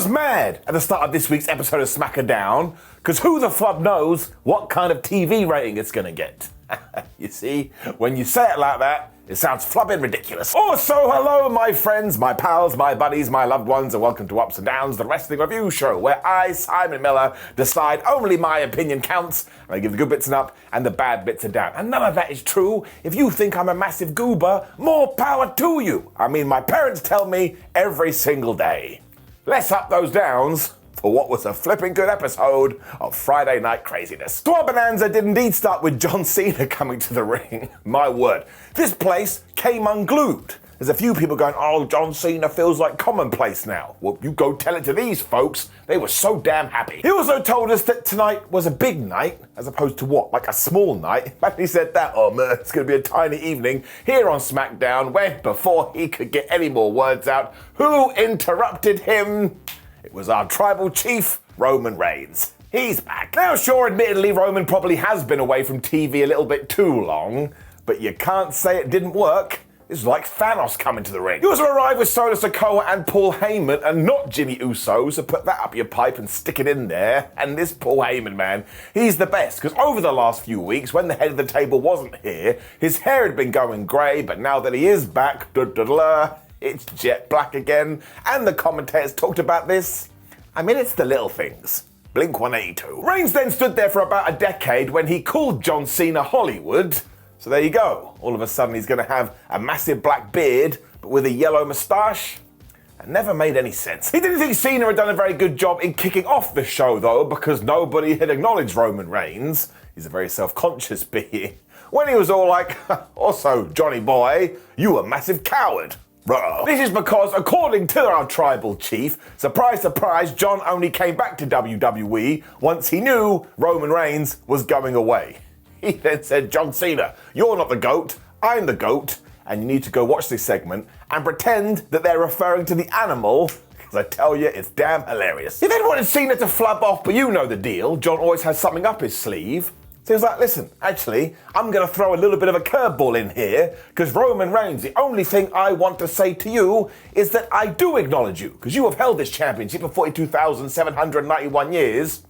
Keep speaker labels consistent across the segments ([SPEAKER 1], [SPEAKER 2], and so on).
[SPEAKER 1] was mad at the start of this week's episode of Smackdown, because who the flub knows what kind of TV rating it's going to get. You see, when you say it like that, it sounds flubbing ridiculous. Also, hello my friends, my pals, my buddies, my loved ones, and welcome to Ups and Downs, the wrestling review show, where I, Simon Miller, decide only my opinion counts, and I give the good bits an up and the bad bits a down. And none of that is true. If you think I'm a massive goober, more power to you. I mean, my parents tell me every single day. Let's up those downs for what was a flipping good episode of Friday Night Craziness. So our bonanza did indeed start with John Cena coming to the ring. My word, this place came unglued. There's a few people going, oh, John Cena feels like commonplace now. Well, you go tell it to these folks. They were so damn happy. He also told us that tonight was a big night, as opposed to what, like a small night? But he said that, oh man, it's going to be a tiny evening here on SmackDown, when, before he could get any more words out, who interrupted him? It was our tribal chief, Roman Reigns. He's back. Now, sure, admittedly, Roman probably has been away from TV a little bit too long, but you can't say it didn't work. It's like Thanos coming to the ring. He also arrived with Sikoa and Paul Heyman, and not Jimmy Uso, so put that up your pipe and stick it in there. And this Paul Heyman, man, he's the best, because over the last few weeks, when the head of the table wasn't here, his hair had been going grey, but now that he is back, it's jet black again, and the commentators talked about this. I mean, it's the little things. Blink 182. Reigns then stood there for about a decade when he called John Cena Hollywood. So there you go. All of a sudden he's going to have a massive black beard, but with a yellow moustache. It never made any sense. He didn't think Cena had done a very good job in kicking off the show, though, because nobody had acknowledged Roman Reigns. He's a very self-conscious being. When he was all like, also, Johnny boy, you a massive coward. Ruh. This is because, according to our tribal chief, surprise, surprise, John only came back to WWE once he knew Roman Reigns was going away. He then said, John Cena, you're not the GOAT, I'm the GOAT, and you need to go watch this segment and pretend that they're referring to the animal, because I tell you, it's damn hilarious. He then wanted Cena to flub off, but you know the deal. John always has something up his sleeve. So he was like, listen, actually, I'm going to throw a little bit of a curveball in here, because Roman Reigns, the only thing I want to say to you is that I do acknowledge you, because you have held this championship for 42,791 years,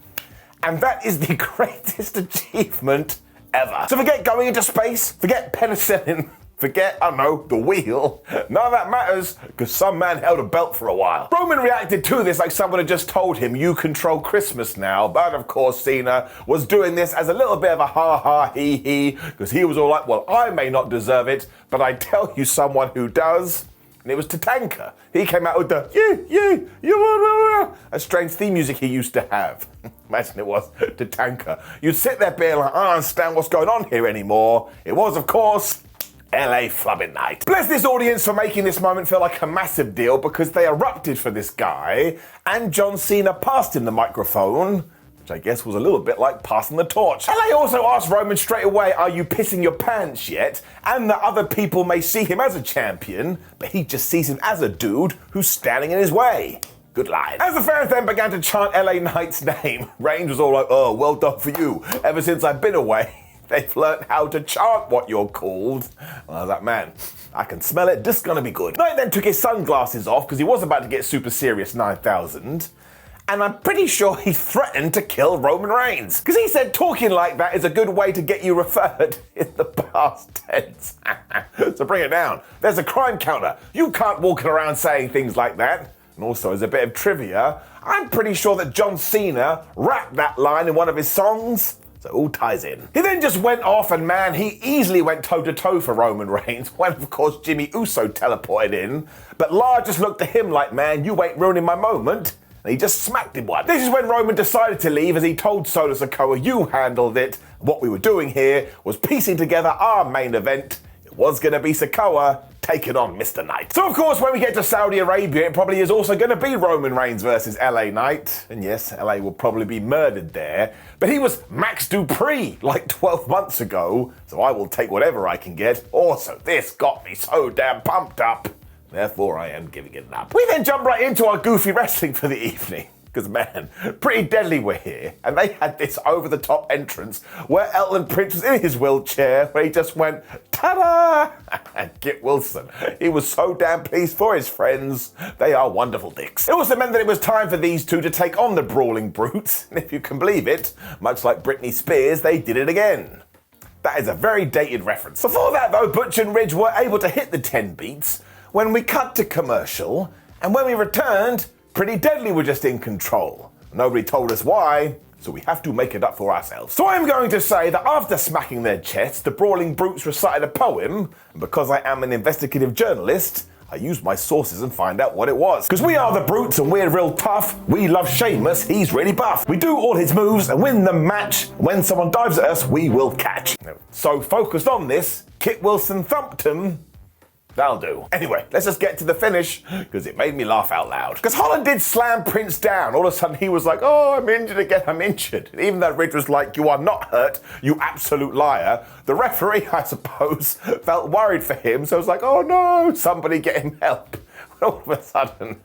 [SPEAKER 1] and that is the greatest achievement ever. So forget going into space, forget penicillin, forget, I don't know, the wheel. None of that matters, because some man held a belt for a while. Roman reacted to this like someone had just told him, you control Christmas now. But of course, Cena was doing this as a little bit of a ha-ha, he-he, because he was all like, well, I may not deserve it, but I tell you someone who does. And it was Tatanka. He came out with the, a strange theme music he used to have. Imagine it was Tatanka. You'd sit there being like, I don't understand what's going on here anymore. It was, of course, LA Flubbing Night. Bless this audience for making this moment feel like a massive deal, because they erupted for this guy, and John Cena passed him the microphone, which I guess was a little bit like passing the torch. LA also asked Roman straight away, are you pissing your pants yet? And that other people may see him as a champion, but he just sees him as a dude who's standing in his way. Good line. As the fans then began to chant LA Knight's name, Reigns was all like, oh, well done for you. Ever since I've been away, they've learned how to chant what you're called. Well, that man, I can smell it, this is gonna be good. Knight then took his sunglasses off because he was about to get Super Serious 9000. And I'm pretty sure he threatened to kill Roman Reigns. Because he said talking like that is a good way to get you referred in the past tense. So bring it down. There's a crime counter. You can't walk around saying things like that. And also, as a bit of trivia, I'm pretty sure that John Cena rapped that line in one of his songs. So it all ties in. He then just went off, and man, he easily went toe-to-toe for Roman Reigns, when of course Jimmy Uso teleported in. But Lar just looked at him like, man, you ain't ruining my moment. And he just smacked him one. This is when Roman decided to leave, as he told Sikoa, you handled it. What we were doing here was piecing together our main event. It was going to be Sikoa taking on Mr. Knight. So of course, when we get to Saudi Arabia, it probably is also going to be Roman Reigns versus LA Knight. And yes, LA will probably be murdered there. But he was Max Dupree like 12 months ago, so I will take whatever I can get. Also, this got me so damn pumped up. Therefore, I am giving it an up. We then jump right into our goofy wrestling for the evening. Because, man, Pretty Deadly were here, and they had this over-the-top entrance where Elton Prince was in his wheelchair, where he just went, ta-da! And Kit Wilson, he was so damn pleased for his friends. They are wonderful dicks. It also meant that it was time for these two to take on the Brawling Brutes, and if you can believe it, much like Britney Spears, they did it again. That is a very dated reference. Before that, though, Butch and Ridge were able to hit the 10 beats when we cut to commercial, and when we returned, Pretty Deadly were just in control. Nobody told us why, so we have to make it up for ourselves. So I'm going to say that after smacking their chests, the Brawling Brutes recited a poem, and because I am an investigative journalist, I used my sources and find out what it was. Because we are the Brutes and we're real tough. We love Sheamus, he's really buff. We do all his moves and win the match. When someone dives at us, we will catch. So focused on this, Kit Wilson thumped him. That'll do. Anyway, let's just get to the finish, because it made me laugh out loud. Because Holland did slam Prince down. All of a sudden he was like, oh, I'm injured again, I'm injured. And even though Ridge was like, you are not hurt, you absolute liar, the referee, I suppose, felt worried for him. So I was like, oh no, somebody get him help. All of a sudden,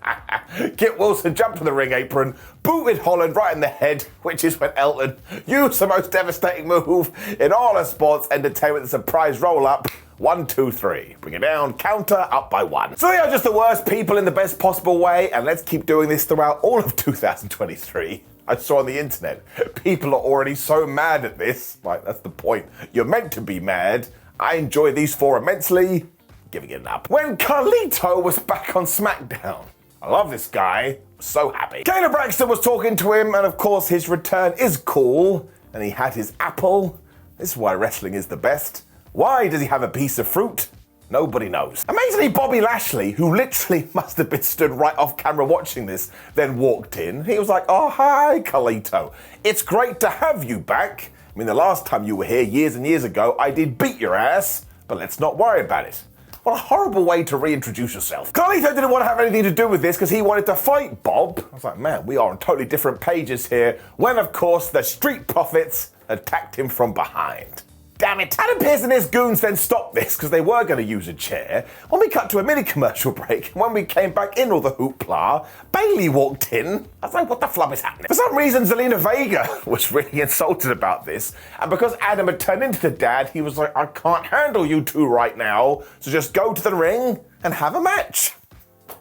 [SPEAKER 1] Kit Wilson jumped to the ring apron, booted Holland right in the head, which is when Elton used the most devastating move in all of sports entertainment, the surprise roll-up. 1, 2, 3. Bring it down, counter, up by 1. So they are just the worst people in the best possible way, and let's keep doing this throughout all of 2023. I saw on the internet, people are already so mad at this. Like, that's the point. You're meant to be mad. I enjoy these four immensely. Giving it an up. When Carlito was back on SmackDown. I love this guy. So happy. Kayla Braxton was talking to him, and of course his return is cool, and he had his apple. This is why wrestling is the best. Why does he have a piece of fruit? Nobody knows. Amazingly, Bobby Lashley, who literally must have been stood right off camera watching this, then walked in. He was like, oh, hi, Carlito. It's great to have you back. I mean, the last time you were here years and years ago, I did beat your ass, but let's not worry about it. What a horrible way to reintroduce yourself. Carlito didn't want to have anything to do with this because he wanted to fight Bob. I was like, man, we are on totally different pages here. When, of course, the Street Profits attacked him from behind. Damn it. Adam Pearce and his goons then stopped this because they were going to use a chair. When we cut to a mini commercial break, when we came back in all the hoopla, Bayley walked in. I was like, what the flub is happening? For some reason, Zelina Vega was really insulted about this. And because Adam had turned into the dad, he was like, I can't handle you two right now. So just go to the ring and have a match.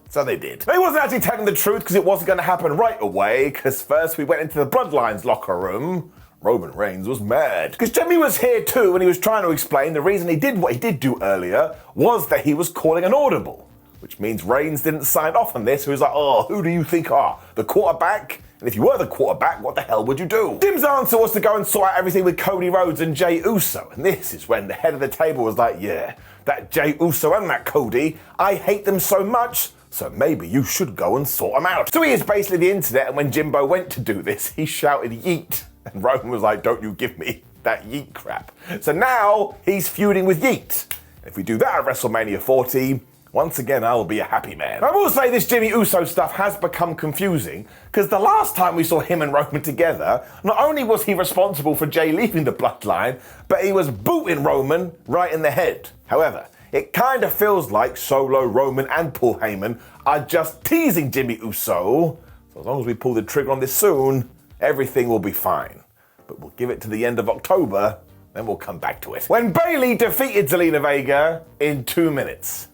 [SPEAKER 1] So they did. They wasn't actually telling the truth because it wasn't going to happen right away. Because first we went into the Bloodlines locker room. Roman Reigns was mad. Because Jimmy was here too, and he was trying to explain the reason he did what he did do earlier was that he was calling an audible. Which means Reigns didn't sign off on this, so he was like, oh, who do you think are? The quarterback? And if you were the quarterback, what the hell would you do? Jim's answer was to go and sort out everything with Cody Rhodes and Jey Uso. And this is when the head of the table was like, yeah, that Jey Uso and that Cody, I hate them so much, so maybe you should go and sort them out. So he is basically the internet, and when Jimbo went to do this, he shouted yeet. And Roman was like, don't you give me that yeet crap. So now he's feuding with Yeet. If we do that at WrestleMania 40, once again, I will be a happy man. I will say this Jimmy Uso stuff has become confusing because the last time we saw him and Roman together, not only was he responsible for Jey leaving the bloodline, but he was booting Roman right in the head. However, it kind of feels like Solo, Roman, and Paul Heyman are just teasing Jimmy Uso. So as long as we pull the trigger on this soon, everything will be fine. But we'll give it to the end of October, then we'll come back to it. When Bayley defeated Zelina Vega in 2 minutes.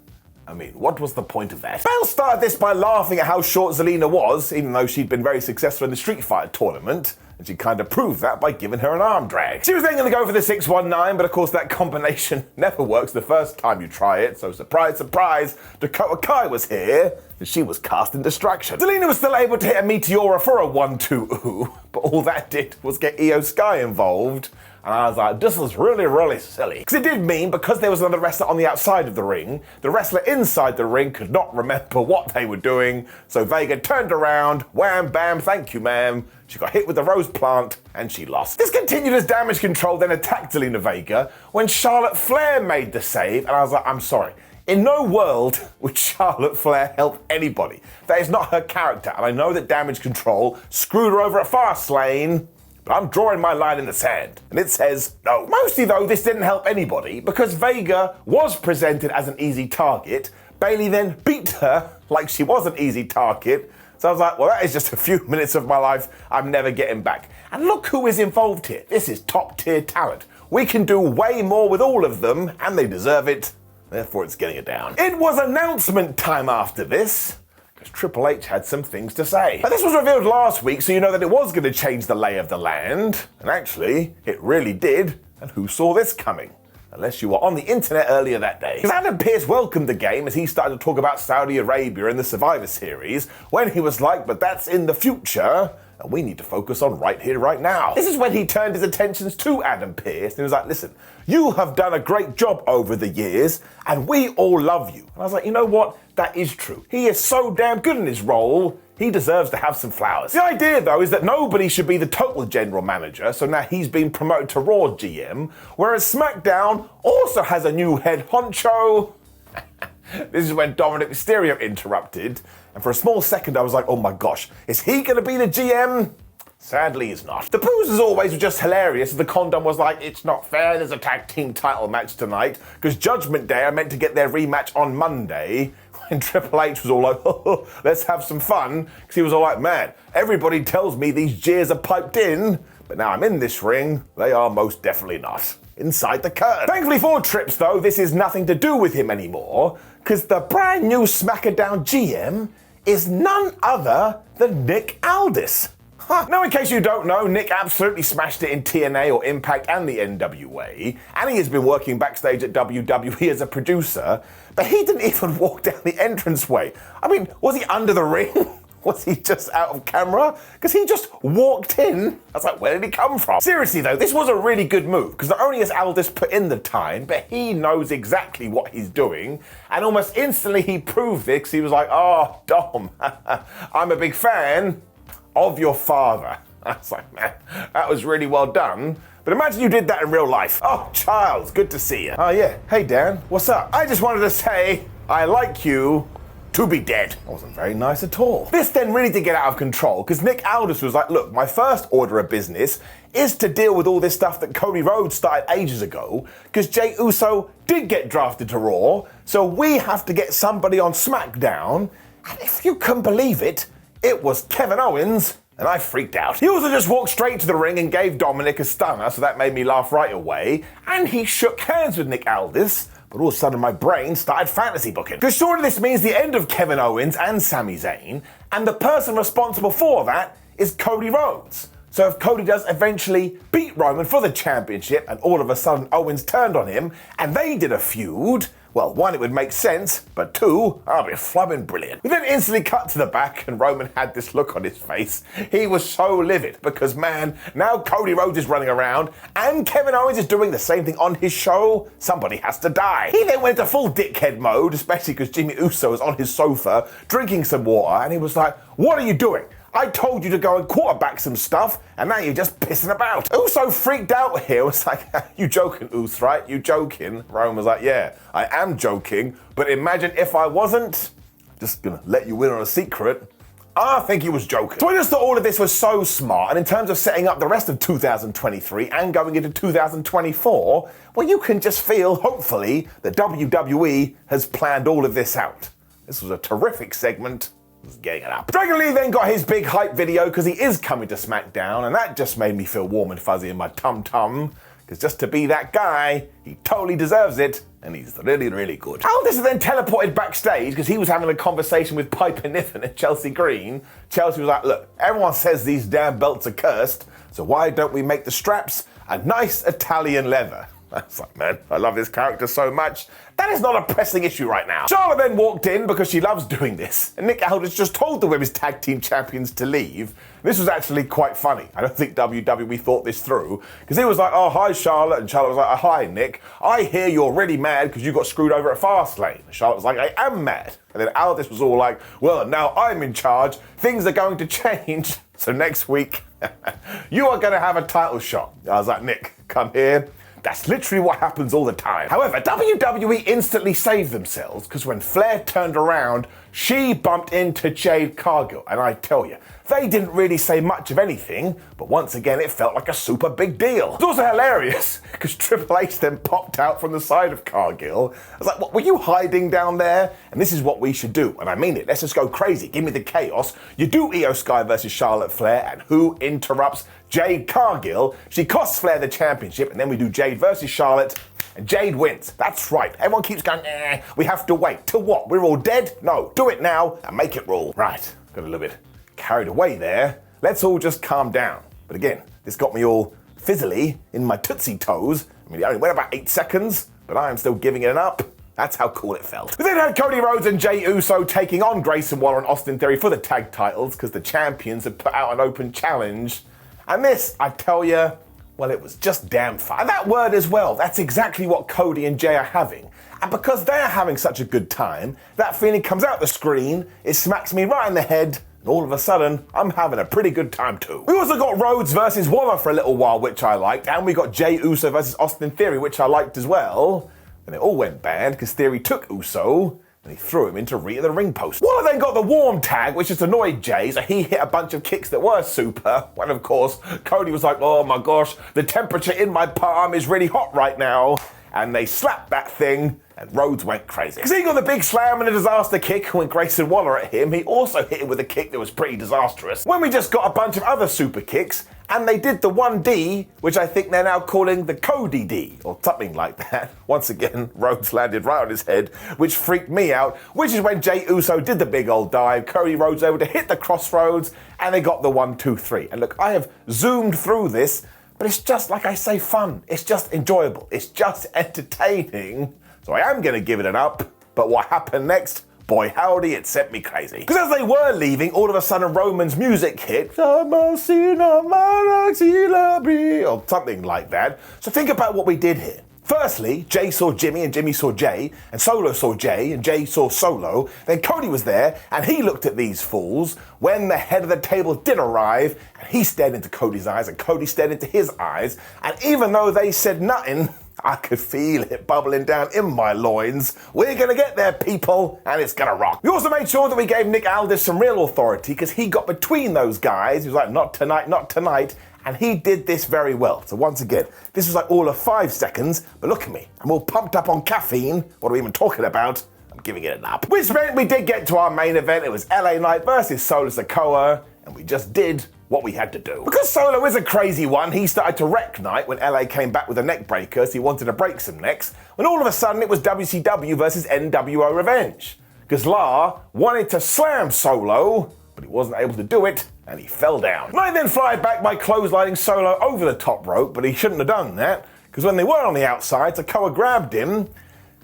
[SPEAKER 1] I mean, what was the point of that? Belle started this by laughing at how short Zelina was, even though she'd been very successful in the Street Fighter tournament, and she kind of proved that by giving her an arm drag. She was then going to go for the 619, but of course that combination never works the first time you try it, so surprise, surprise, Dakota Kai was here, and she was casting distraction. Zelina was still able to hit a Meteora for a 1-2-ooh, but all that did was get Io Sky involved. And I was like, this is really, really silly. Because it did mean, because there was another wrestler on the outside of the ring, the wrestler inside the ring could not remember what they were doing. So Vega turned around, wham, bam, thank you, ma'am. She got hit with the rose plant, and she lost. This continued as Damage Control then attacked Zelina Vega when Charlotte Flair made the save. And I was like, I'm sorry. In no world would Charlotte Flair help anybody. That is not her character. And I know that Damage Control screwed her over at Fastlane, but I'm drawing my line in the sand, and it says no. Mostly though, this didn't help anybody because Vega was presented as an easy target. Bayley then beat her like she was an easy target. So I was like, well, that is just a few minutes of my life I'm never getting back. And look who is involved here. This is top tier talent. We can do way more with all of them, and they deserve it. Therefore, it's getting it down. It was announcement time after this, because Triple H had some things to say. Now, this was revealed last week, so you know that it was going to change the lay of the land. And actually, it really did. And who saw this coming? Unless you were on the internet earlier that day. Because Adam Pearce welcomed the game as he started to talk about Saudi Arabia in the Survivor Series, when he was like, but that's in the future, and we need to focus on right here, right now. This is when he turned his attentions to Adam Pearce, and he was like, listen, you have done a great job over the years, and we all love you. And I was like, you know what? That is true. He is so damn good in his role, he deserves to have some flowers. The idea, though, is that nobody should be the total general manager, so now he's been promoted to Raw GM, whereas SmackDown also has a new head honcho. This is when Dominic Mysterio interrupted, and for a small second I was like, oh my gosh, is he gonna be the GM? Sadly, he's not. The boos, as always, were just hilarious. The condom was like, it's not fair, there's a tag team title match tonight, because Judgment Day are meant to get their rematch on Monday. And Triple H was all like, oh, let's have some fun. Because he was all like, man, everybody tells me these jeers are piped in, but now I'm in this ring, they are most definitely not. Inside the curtain. Thankfully for Trips, though, this is nothing to do with him anymore, because the brand new Smackdown GM is none other than Nick Aldis. Now, in case you don't know, Nick absolutely smashed it in TNA or Impact and the NWA, and he has been working backstage at WWE as a producer, but he didn't even walk down the entranceway. I mean, was he under the ring? Was he just out of camera? Because he just walked in. I was like, where did he come from? Seriously though, this was a really good move, because not only has Aldis put in the time, but he knows exactly what he's doing, and almost instantly he proved it, because he was like, oh, Dom, I'm a big fan of your father. I was like, man, that was really well done. But imagine you did that in real life. Oh, Charles, good to see you. Oh yeah, hey Dan, what's up? I just wanted to say, I like you to be dead. That wasn't very nice at all. This then really did get out of control, because Nick Aldis was like, look, my first order of business is to deal with all this stuff that Cody Rhodes started ages ago, because Jey Uso did get drafted to Raw, so we have to get somebody on SmackDown, and if you can believe it, it was Kevin Owens, and I freaked out. He also just walked straight to the ring and gave Dominic a stunner, so that made me laugh right away, and he shook hands with Nick Aldis, but all of a sudden my brain started fantasy booking. Because surely this means the end of Kevin Owens and Sami Zayn, and the person responsible for that is Cody Rhodes. So if Cody does eventually beat Roman for the championship, and all of a sudden Owens turned on him, and they did a feud, well, one, it would make sense, but two, I'll be flubbing brilliant. We then instantly cut to the back, and Roman had this look on his face. He was so livid, because man, now Cody Rhodes is running around, and Kevin Owens is doing the same thing on his show. Somebody has to die. He then went into full dickhead mode, especially because Jimmy Uso was on his sofa, drinking some water, and he was like, what are you doing? I told you to go and quarterback some stuff, and now you're just pissing about. Uso freaked out here, was like, you joking, Us, right? You joking? Roman was like, yeah, I am joking, but imagine if I wasn't. Just gonna let you in on a secret. I think he was joking. So I just thought all of this was so smart, and in terms of setting up the rest of 2023 and going into 2024, well, you can just feel, hopefully, that WWE has planned all of this out. This was a terrific segment. Was getting it up. Dragon Lee then got his big hype video because he is coming to SmackDown, and that just made me feel warm and fuzzy in my tum-tum, because just to be that guy, he totally deserves it, and he's really, really good. Aldis then teleported backstage because he was having a conversation with Piper Niven and Chelsea Green. Chelsea was like, look, everyone says these damn belts are cursed, so why don't we make the straps a nice Italian leather? That's like, man, I love this character so much. That is not a pressing issue right now. Charlotte then walked in because she loves doing this, and Nick Aldis just told the women's tag team champions to leave. This was actually quite funny. I don't think WWE thought this through, because he was like, oh, hi, Charlotte, and Charlotte was like, oh, hi, Nick. I hear you're really mad because you got screwed over at Fastlane. And Charlotte was like, I am mad. And then Aldis was all like, well, now I'm in charge. Things are going to change. So next week, you are going to have a title shot. I was like, Nick, come here. That's literally what happens all the time. However, WWE instantly saved themselves, because when Flair turned around she bumped into Jade Cargill, and I tell you, they didn't really say much of anything, but once again it felt like a super big deal. It was also hilarious, because Triple H then popped out from the side of Cargill. I was like, what, were you hiding down there? And this is what we should do, and I mean it, let's just go crazy, give me the chaos. You do Io Sky versus Charlotte Flair, and who interrupts Jade Cargill? She costs Flair the championship, and then we do Jade versus Charlotte, and Jade wins. That's right. Everyone keeps going, we have to wait. Till what? We're all dead? No, do it now and make it rule. Right, got a little bit carried away there. Let's all just calm down. But again, this got me all fizzly in my tootsie toes. I mean, it only went about 8 seconds, but I am still giving it an up. That's how cool it felt. We then had Cody Rhodes and Jey Uso taking on Grayson Waller and Austin Theory for the tag titles because the champions had put out an open challenge. And this, I tell you, well, it was just damn fun. And that word as well, that's exactly what Cody and Jey are having. And because they're having such a good time, that feeling comes out the screen, it smacks me right in the head, and all of a sudden, I'm having a pretty good time too. We also got Rhodes versus Waller for a little while, which I liked, and we got Jey Uso versus Austin Theory, which I liked as well. And it all went bad because Theory took Uso, and he threw him into the ring post. Waller then got the warm tag, which just annoyed Jey, so he hit a bunch of kicks that were super. When of course, Cody was like, oh my gosh, the temperature in my palm is really hot right now. And they slapped that thing, and Rhodes went crazy. Because he got the big slam and a disaster kick when Grayson Waller at him. He also hit him with a kick that was pretty disastrous. When we just got a bunch of other super kicks, and they did the 1D, which I think they're now calling the Cody D, or something like that. Once again, Rhodes landed right on his head, which freaked me out, which is when Jey Uso did the big old dive, Cody Rhodes able to hit the crossroads, and they got the 1, 2, 3. And look, I have zoomed through this, but it's just, like I say, fun. It's just enjoyable. It's just entertaining. So I am going to give it an up. But what happened next? Boy, howdy, it sent me crazy. Because as they were leaving, all of a sudden Roman's music hit. Or something like that. So think about what we did here. Firstly, Jey saw Jimmy and Jimmy saw Jey, and Solo saw Jey and Jey saw Solo. Then Cody was there and he looked at these fools when the head of the table did arrive, and he stared into Cody's eyes and Cody stared into his eyes. And even though they said nothing, I could feel it bubbling down in my loins. We're gonna get there, people, and it's gonna rock. We also made sure that we gave Nick Aldis some real authority because he got between those guys. He was like, not tonight, not tonight. And he did this very well. So once again, this was like all of 5 seconds, but look at me. I'm all pumped up on caffeine. What are we even talking about? I'm giving it an up. Which meant we did get to our main event. It was LA Knight versus Solo Sikoa, and we just did what we had to do. Because Solo is a crazy one, he started to wreck Knight when LA came back with a neck breaker, so he wanted to break some necks, when all of a sudden it was WCW versus NWO Revenge. Because La wanted to slam Solo, but he wasn't able to do it, and he fell down. Knight then fired back by clotheslining Solo over the top rope, but he shouldn't have done that, because when they were on the outside, Sikoa grabbed him,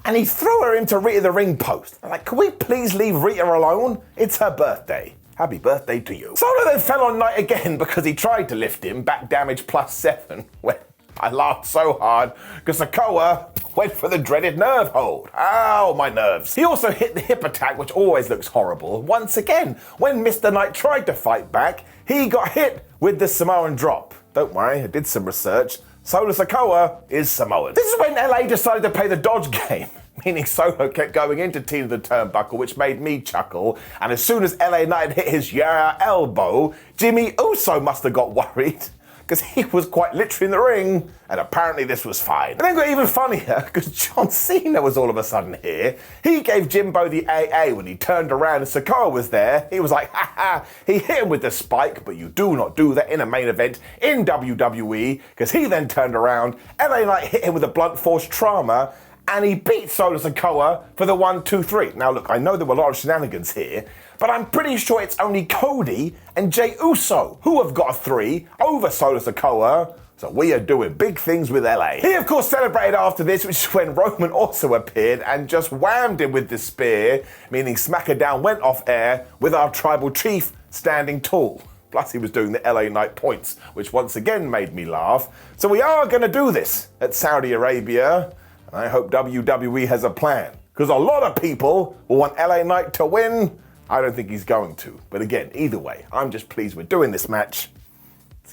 [SPEAKER 1] and he threw her into Rita the ring post. I'm like, can we please leave Rita alone? It's her birthday. Happy birthday to you. Solo then fell on Knight again because he tried to lift him, back damage +7, when I laughed so hard because Sikoa went for the dreaded nerve hold. Ow, my nerves. He also hit the hip attack, which always looks horrible. Once again, when Mr. Knight tried to fight back, he got hit with the Samoan Drop. Don't worry, I did some research. Solo Sikoa is Samoan. This is when LA decided to play the dodge game, meaning Solo kept going into Tina the Turnbuckle, which made me chuckle. And as soon as LA Knight hit his elbow, Jimmy Uso must have got worried, because he was quite literally in the ring, and apparently this was fine. And then got even funnier, because John Cena was all of a sudden here. He gave Jimbo the AA when he turned around and Sikoa was there. He was like, ha ha, he hit him with the spike, but you do not do that in a main event in WWE, because he then turned around, LA Knight hit him with a blunt force trauma, and he beat Solo Sikoa for the 1, 2, 3. Now look, I know there were a lot of shenanigans here, but I'm pretty sure it's only Cody and Jey Uso who have got a 3 over Solo Sikoa. So we are doing big things with LA. He of course celebrated after this, which is when Roman also appeared and just whammed him with the spear, meaning Smackdown went off air with our tribal chief standing tall. Plus he was doing the LA Knight points, which once again made me laugh. So we are gonna do this at Saudi Arabia. And I hope WWE has a plan, because a lot of people will want LA Knight to win. I don't think he's going to. But again, either way, I'm just pleased we're doing this match.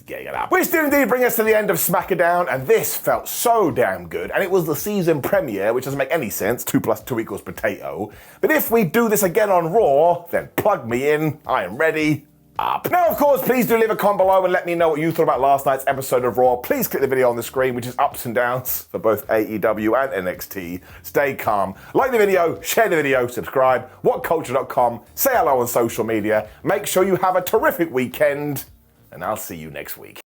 [SPEAKER 1] Getting it up. Which did indeed bring us to the end of Smackdown, and this felt so damn good. And it was the season premiere, which doesn't make any sense. 2 + 2 = potato. But if we do this again on Raw, then plug me in. I am ready. Up. Now, of course, please do leave a comment below and let me know what you thought about last night's episode of Raw. Please click the video on the screen, which is ups and downs for both AEW and NXT. Stay calm. Like the video, share the video, subscribe. WhatCulture.com. Say hello on social media. Make sure you have a terrific weekend. And I'll see you next week.